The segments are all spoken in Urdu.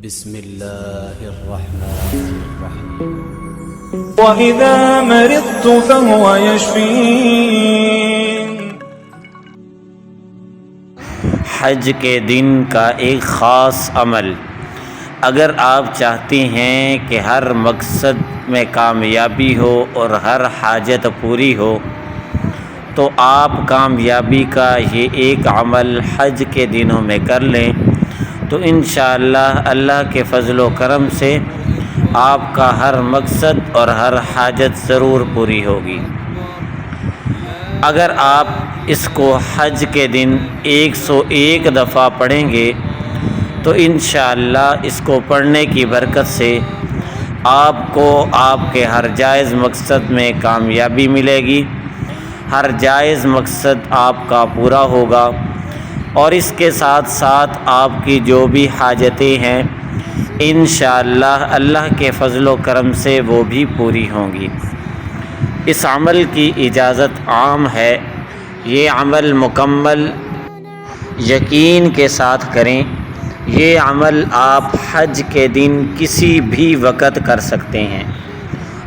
بسم اللہ الرحمن الرحیم وَإِذَا مَرِضْتُ فَهُوَ يَشْفِينِ۔ حج کے دن کا ایک خاص عمل، اگر آپ چاہتے ہیں کہ ہر مقصد میں کامیابی ہو اور ہر حاجت پوری ہو، تو آپ کامیابی کا یہ ایک عمل حج کے دنوں میں کر لیں تو انشاءاللہ اللہ کے فضل و کرم سے آپ کا ہر مقصد اور ہر حاجت ضرور پوری ہوگی۔ اگر آپ اس کو حج کے دن 101 دفعہ پڑھیں گے تو انشاءاللہ اس کو پڑھنے کی برکت سے آپ کو آپ کے ہر جائز مقصد میں کامیابی ملے گی، ہر جائز مقصد آپ کا پورا ہوگا، اور اس کے ساتھ ساتھ آپ کی جو بھی حاجتیں ہیں انشاءاللہ اللہ کے فضل و کرم سے وہ بھی پوری ہوں گی۔ اس عمل کی اجازت عام ہے، یہ عمل مکمل یقین کے ساتھ کریں۔ یہ عمل آپ حج کے دن کسی بھی وقت کر سکتے ہیں،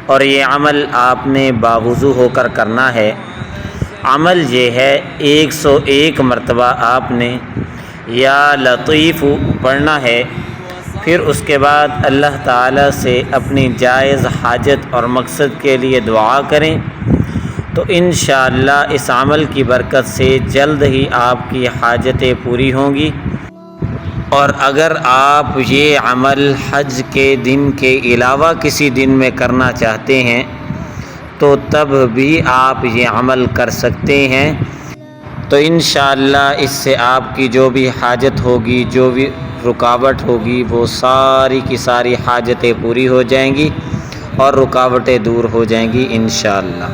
اور یہ عمل آپ نے باوضو ہو کر کرنا ہے۔ عمل یہ ہے 101 مرتبہ آپ نے یا لطیف پڑھنا ہے، پھر اس کے بعد اللہ تعالیٰ سے اپنی جائز حاجت اور مقصد کے لیے دعا کریں، تو انشاءاللہ اس عمل کی برکت سے جلد ہی آپ کی حاجتیں پوری ہوں گی۔ اور اگر آپ یہ عمل حج کے دن کے علاوہ کسی دن میں کرنا چاہتے ہیں تو تب بھی آپ یہ عمل کر سکتے ہیں، تو انشاءاللہ اس سے آپ کی جو بھی حاجت ہوگی، جو بھی رکاوٹ ہوگی، وہ ساری کی ساری حاجتیں پوری ہو جائیں گی اور رکاوٹیں دور ہو جائیں گی انشاءاللہ۔